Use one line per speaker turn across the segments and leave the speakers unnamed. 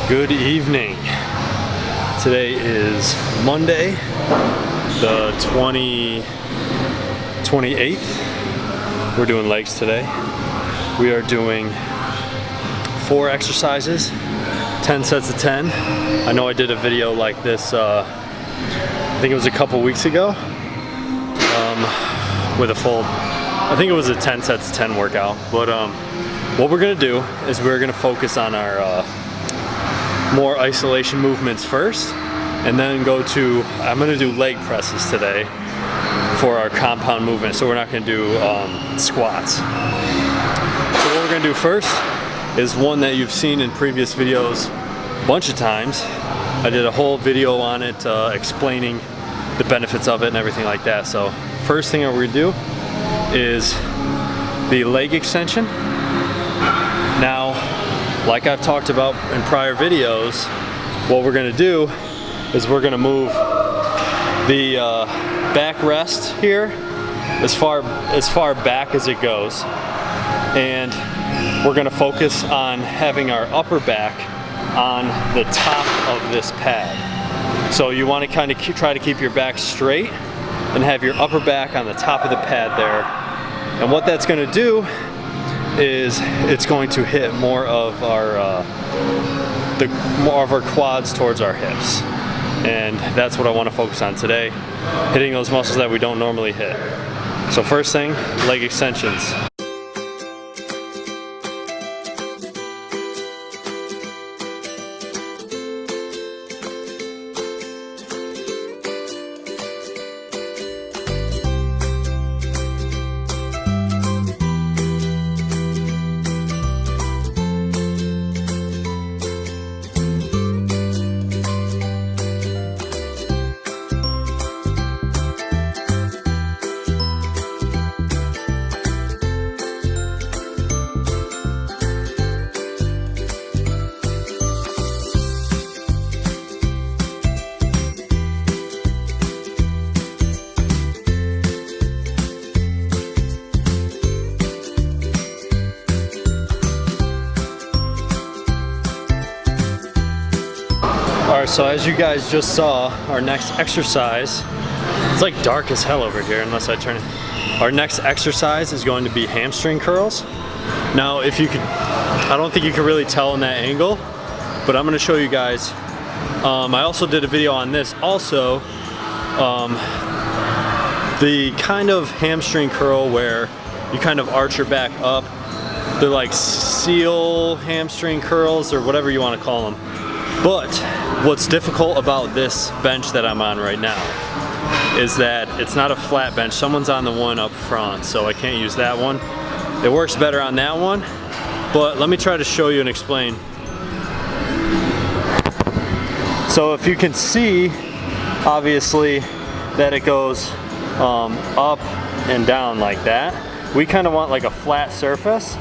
Good evening. Today is Monday, the 28th. We're doing legs today. We are doing 4 exercises, 10 sets of 10. I know I did a video like this, I think it was a couple weeks ago, with a full, I think it was a 10 sets of 10 workout. But what we're gonna do is we're gonna focus on our more isolation movements first, and then I'm gonna do leg presses today for our compound movement. So we're not gonna do squats. So what we're gonna do first is one that you've seen in previous videos a bunch of times. I did a whole video on it explaining the benefits of it and everything like that. So first thing that we're gonna do is the leg extension. Now, like I've talked about in prior videos, what we're gonna do is we're gonna move the backrest here as far back as it goes. And we're gonna focus on having our upper back on the top of this pad. So you wanna kind of try to keep your back straight and have your upper back on the top of the pad there. And what that's gonna do is it's going to hit more of our quads towards our hips, and that's what I want to focus on today, hitting those muscles that we don't normally hit. So first thing, leg extensions. Alright, so as you guys just saw, our next exercise, it's like dark as hell over here unless I turn it. Our next exercise is going to be hamstring curls. Now, if you could, I don't think you can really tell in that angle, but I'm going to show you guys. I also did a video on this also, the kind of hamstring curl where you kind of arch your back up. They're like seal hamstring curls or whatever you want to call them. But what's difficult about this bench that I'm on right now is that it's not a flat bench. Someone's on the one up front, so I can't use that one. It works better on that one, but let me try to show you and explain. So if you can see, obviously, that it goes up and down like that. We kind of want like a flat surface.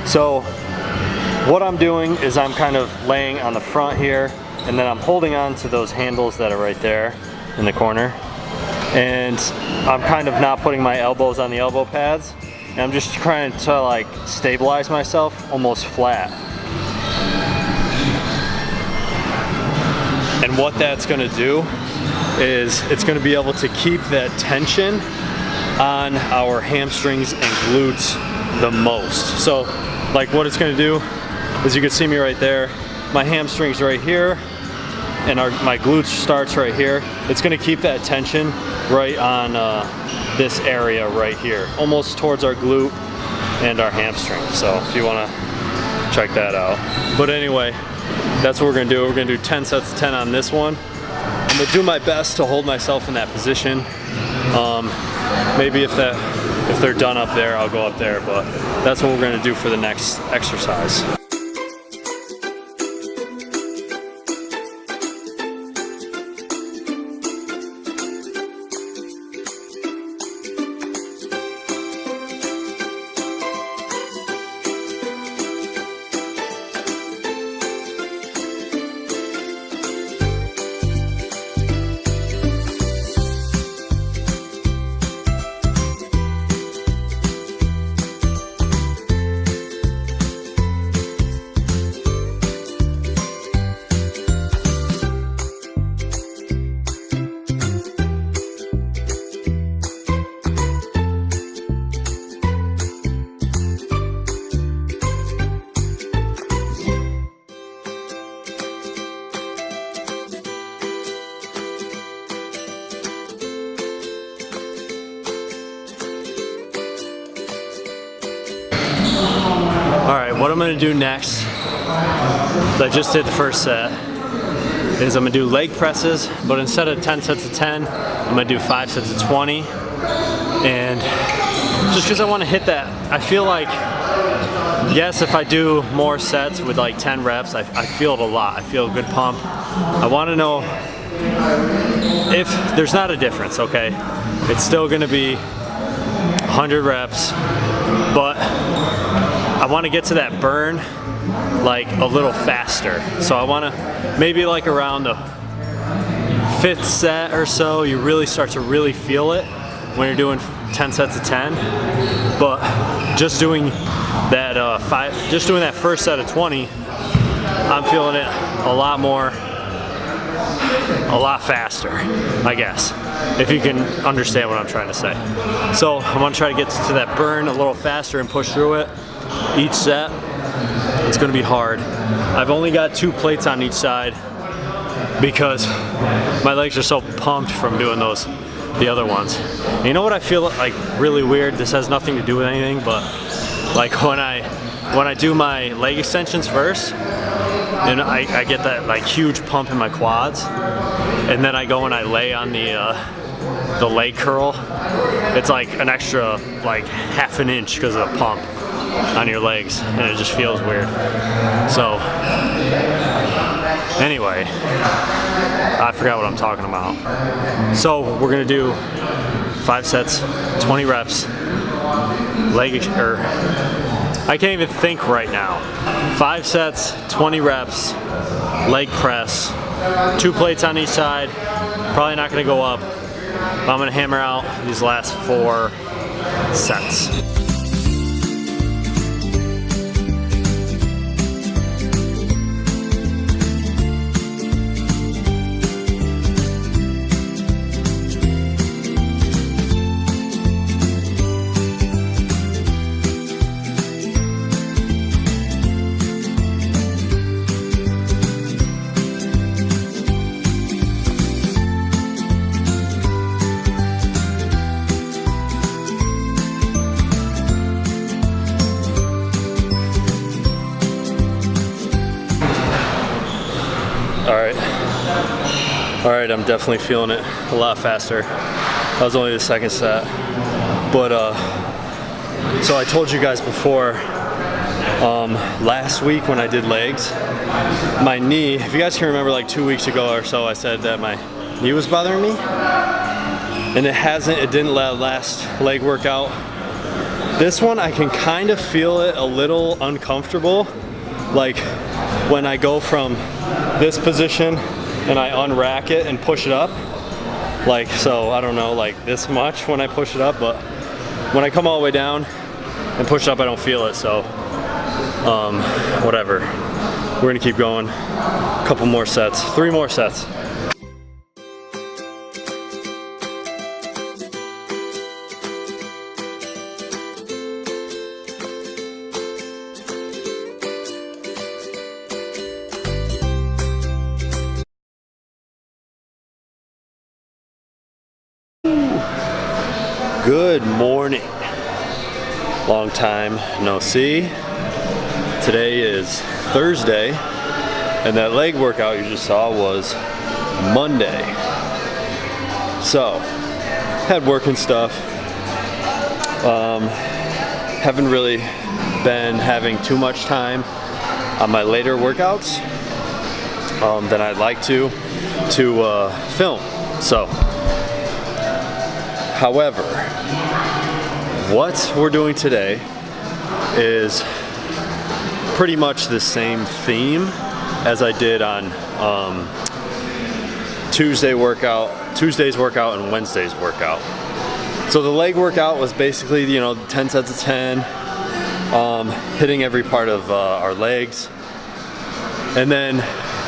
So what I'm doing is I'm kind of laying on the front here, and then I'm holding on to those handles that are right there in the corner. And I'm kind of not putting my elbows on the elbow pads. And I'm just trying to like stabilize myself almost flat. And what that's gonna do is it's gonna be able to keep that tension on our hamstrings and glutes the most. So like what it's gonna do, as you can see me right there, my hamstrings right here, and my glutes starts right here. It's gonna keep that tension right on this area right here, almost towards our glute and our hamstring. So if you wanna check that out. But anyway, that's what we're gonna do. We're gonna do 10 sets of 10 on this one. I'm gonna do my best to hold myself in that position. Maybe if they're done up there, I'll go up there, but that's what we're gonna do for the next exercise. Alright, what I'm gonna do next, I just did the first set, is I'm gonna do leg presses, but instead of 10 sets of 10, I'm gonna do 5 sets of 20. And just because I want to hit that, I feel like, yes, if I do more sets with like 10 reps, I feel it a lot. I feel a good pump. I want to know if there's not a difference, okay? It's still gonna be 100 reps, but I want to get to that burn like a little faster. So I want to maybe like around the 5th set or so, you really start to really feel it when you're doing 10 sets of 10. But just doing that just doing that first set of 20, I'm feeling it a lot more, a lot faster, I guess, if you can understand what I'm trying to say. So I'm gonna try to get to that burn a little faster and push through it each set. It's gonna be hard. I've only got 2 plates on each side because my legs are so pumped from doing the other ones. And you know what I feel like really weird? This has nothing to do with anything, but like when I do my leg extensions first, and I get that like huge pump in my quads, and then I go and I lay on the leg curl, it's like an extra like ½ an inch because of the pump on your legs, and it just feels weird. So anyway, I forgot what I'm talking about. So we're gonna do 5 sets, 20 reps, I can't even think right now. 5 sets, 20 reps, leg press, 2 plates on each side. Probably not gonna go up, but I'm gonna hammer out these last 4 sets. All right, I'm definitely feeling it a lot faster. That was only the 2nd set. But, so I told you guys before, last week when I did legs, my knee, if you guys can remember like 2 weeks ago or so, I said that my knee was bothering me. And it didn't last leg workout. This one, I can kind of feel it a little uncomfortable. Like when I go from this position and I unrack it and push it up, like, so I don't know, like this much when I push it up, but when I come all the way down and push it up, I don't feel it. So whatever, we're gonna keep going. A couple more sets, 3 more sets. Good morning. Long time no see. Today is Thursday, and that leg workout you just saw was Monday. So, had work and stuff. Haven't really been having too much time on my later workouts than I'd like to film. So, however, what we're doing today is pretty much the same theme as I did on Tuesday's workout and Wednesday's workout. So the leg workout was basically, 10 sets of 10, hitting every part of our legs. And then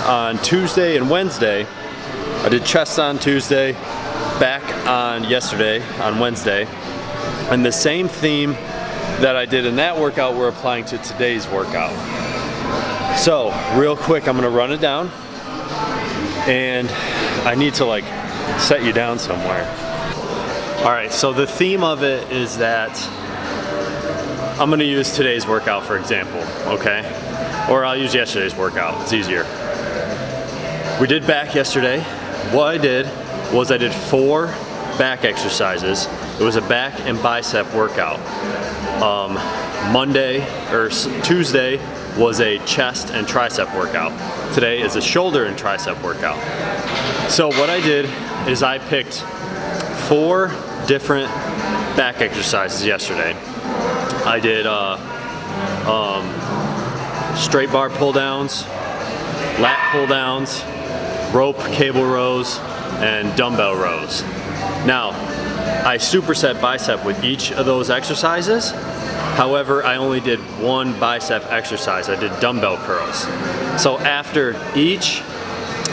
on Tuesday and Wednesday, I did chest on Tuesday, back on Wednesday, and the same theme that I did in that workout we're applying to today's workout. So real quick, I'm gonna run it down, and I need to like set you down somewhere. All right, so the theme of it is that I'm gonna use today's workout for example, okay? Or I'll use yesterday's workout, it's easier. We did back yesterday. What I did was I did 4 back exercises. It was a back and bicep workout. Tuesday was a chest and tricep workout. Today is a shoulder and tricep workout. So what I did is I picked 4 different back exercises yesterday. I did straight bar pull downs, lat pull downs, rope cable rows, and dumbbell rows. Now, I superset bicep with each of those exercises. However, I only did 1 bicep exercise. I did dumbbell curls. So after each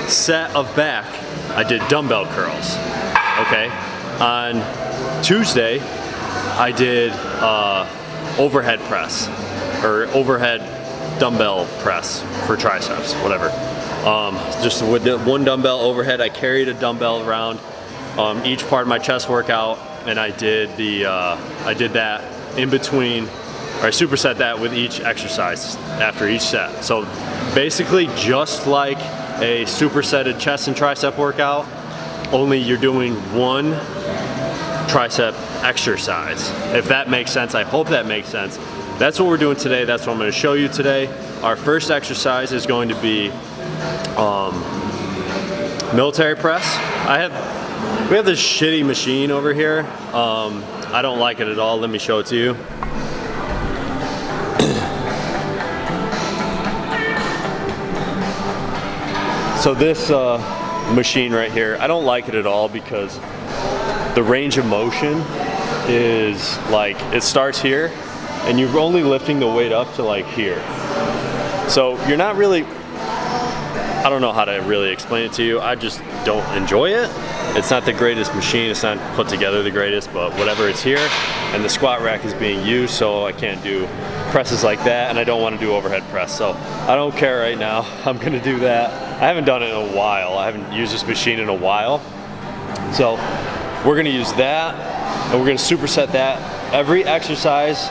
set of back, I did dumbbell curls, okay? On Tuesday, I did overhead press, or overhead dumbbell press for triceps, whatever. Just with the 1 dumbbell overhead, I carried a dumbbell around each part of my chest workout, and I did that in between, or I superset that with each exercise after each set. So basically just like a supersetted chest and tricep workout, only you're doing 1 tricep exercise. If that makes sense, I hope that makes sense. That's what we're doing today. That's what I'm going to show you today. Our first exercise is going to be military press. We have this shitty machine over here. I don't like it at all. Let me show it to you. So this machine right here, I don't like it at all because the range of motion is like, it starts here and you're only lifting the weight up to like here. So you're not really, I don't know how to really explain it to you. I just don't enjoy it. It's not the greatest machine. It's not put together the greatest, but whatever, it's here. And the squat rack is being used, so I can't do presses like that, and I don't want to do overhead press. So I don't care right now. I'm gonna do that. I haven't done it in a while. I haven't used this machine in a while. So we're gonna use that, and we're gonna superset that. Every exercise,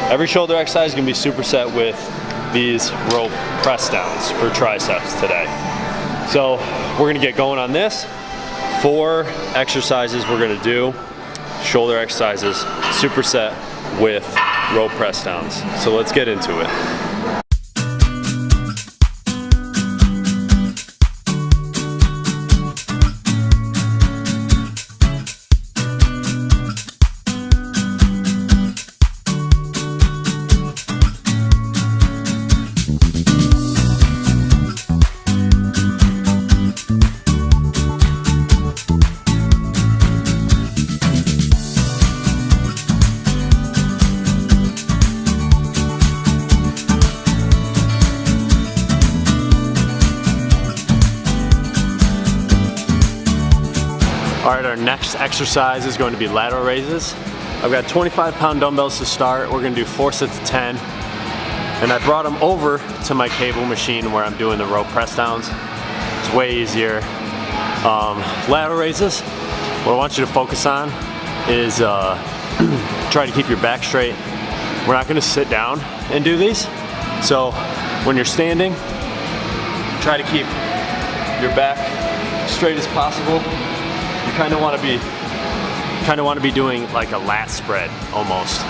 every shoulder exercise is gonna be superset with these rope press downs for triceps today. So we're gonna get going on this. 4 exercises we're gonna do, shoulder exercises, superset with rope press downs. So let's get into it. All right, our next exercise is going to be lateral raises. I've got 25-pound dumbbells to start. We're gonna do 4 sets of 10. And I brought them over to my cable machine where I'm doing the rope press downs. It's way easier. Lateral raises, what I want you to focus on is try to keep your back straight. We're not gonna sit down and do these. So when you're standing, try to keep your back straight as possible. You kind of want to be doing like a lat spread almost,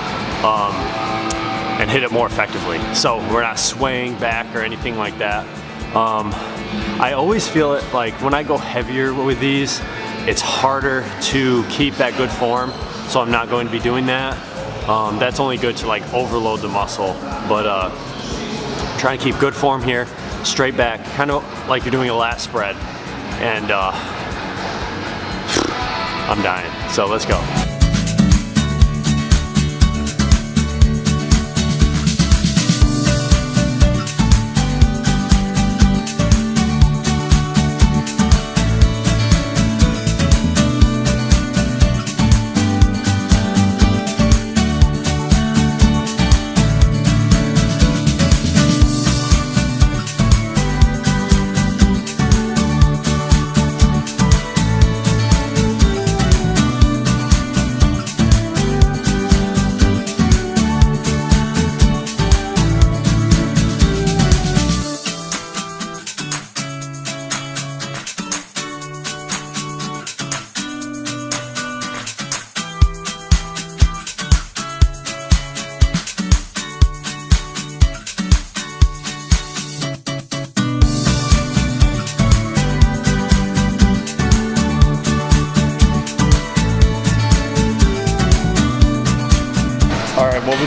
and hit it more effectively. So we're not swaying back or anything like that. I always feel it like when I go heavier with these, it's harder to keep that good form. So I'm not going to be doing that. That's only good to like overload the muscle, but trying to keep good form here, straight back, kind of like you're doing a lat spread, and I'm dying, so let's go.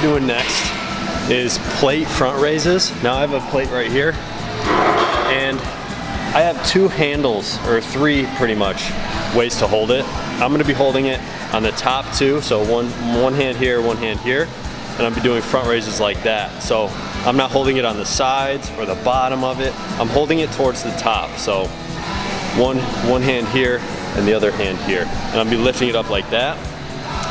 doing next is plate front raises. Now I have a plate right here, and I have 2 handles, or 3 pretty much, ways to hold it. I'm gonna be holding it on the top 2, so one hand here, one hand here, and I'll be doing front raises like that. So I'm not holding it on the sides or the bottom of it. I'm holding it towards the top. So one hand here and the other hand here. And I'll be lifting it up like that.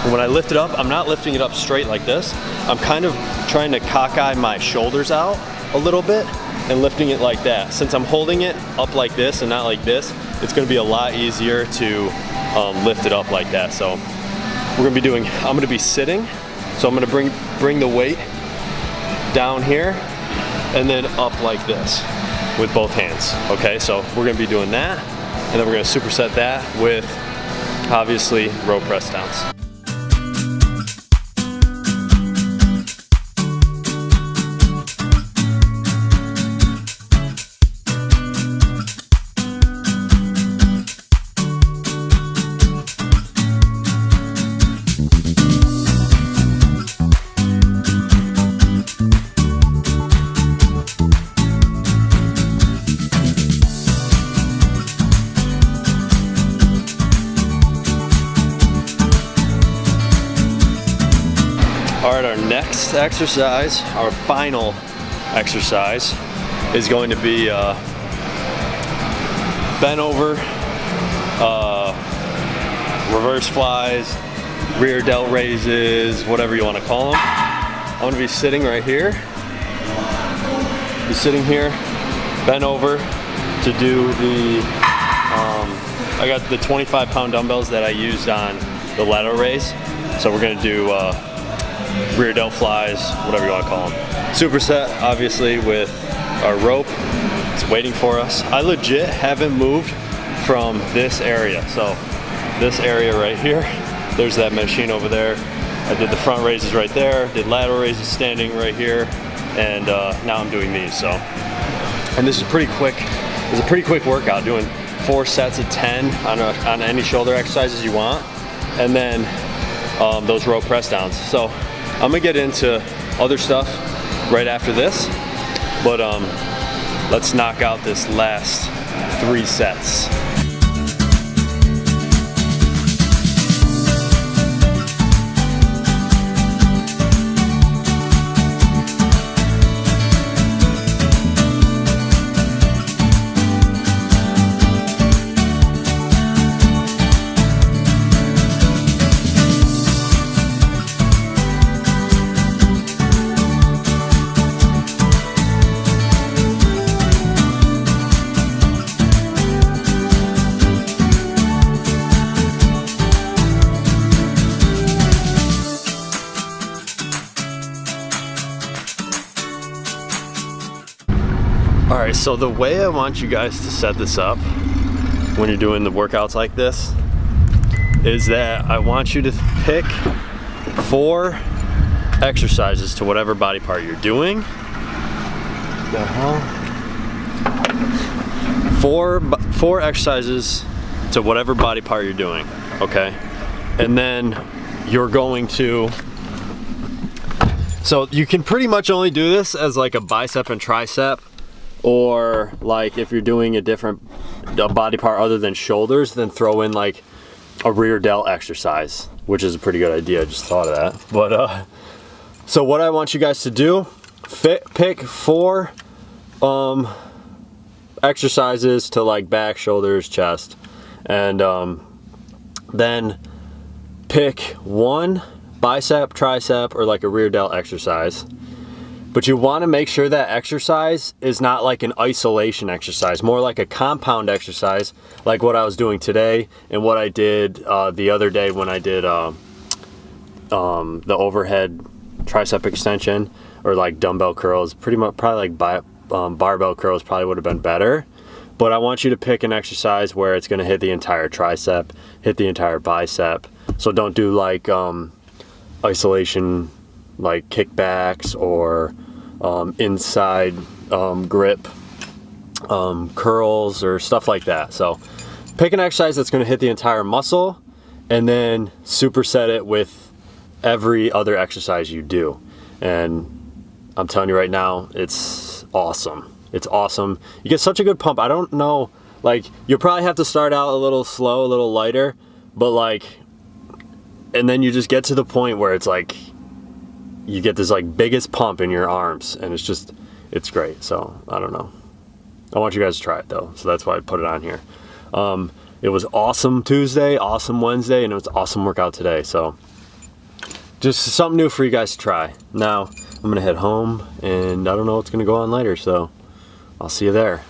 And when I lift it up, I'm not lifting it up straight like this. I'm kind of trying to cockeye my shoulders out a little bit and lifting it like that. Since I'm holding it up like this and not like this, it's gonna be a lot easier to lift it up like that. So we're gonna be doing, I'm gonna be sitting. So I'm gonna bring the weight down here and then up like this with both hands. Okay, so we're gonna be doing that, and then we're gonna superset that with obviously row press downs. All right, our next exercise, our final exercise, is going to be bent over, reverse flies, rear delt raises, whatever you want to call them. I'm going to be sitting right here. Be sitting here, bent over to do the, I got the 25-pound dumbbells that I used on the lateral raise. So we're going to do rear delt flies, whatever you want to call them. Superset, obviously, with our rope. It's waiting for us. I legit haven't moved from this area. So this area right here, there's that machine over there. I did the front raises right there, did lateral raises standing right here, and now I'm doing these. So, and this is pretty quick. It's a pretty quick workout, doing 4 sets of 10 on any shoulder exercises you want, and then those row press downs. So I'm gonna get into other stuff right after this, but let's knock out this last 3 sets. Alright, so the way I want you guys to set this up when you're doing the workouts like this is that I want you to pick 4 exercises to whatever body part you're doing. The hell? 4 exercises to whatever body part you're doing, okay? And then you're going to, so you can pretty much only do this as like a bicep and tricep, or like if you're doing a body part other than shoulders, then throw in like a rear delt exercise, which is a pretty good idea. I just thought of that. But so what I want you guys to do, pick 4 exercises to like back, shoulders, chest, and then pick 1 bicep, tricep, or like a rear delt exercise. But you want to make sure that exercise is not like an isolation exercise, more like a compound exercise, like what I was doing today and what I did the other day when I did the overhead tricep extension, or like dumbbell curls. Pretty much, probably like barbell curls probably would have been better. But I want you to pick an exercise where it's going to hit the entire tricep, hit the entire bicep. So don't do like isolation, like kickbacks or inside grip curls or stuff like that. So pick an exercise that's going to hit the entire muscle, and then superset it with every other exercise you do. and I'm telling you right now, it's awesome. It's awesome. You get such a good pump. I don't know, like, you'll probably have to start out a little slow, a little lighter, but like, and then you just get to the point where it's like, you get this like biggest pump in your arms, and it's great. So I don't know. I want you guys to try it though. So that's why I put it on here. It was awesome Tuesday, awesome Wednesday, and it was awesome workout today. So just something new for you guys to try. Now I'm gonna head home, and I don't know what's gonna go on later, so I'll see you there.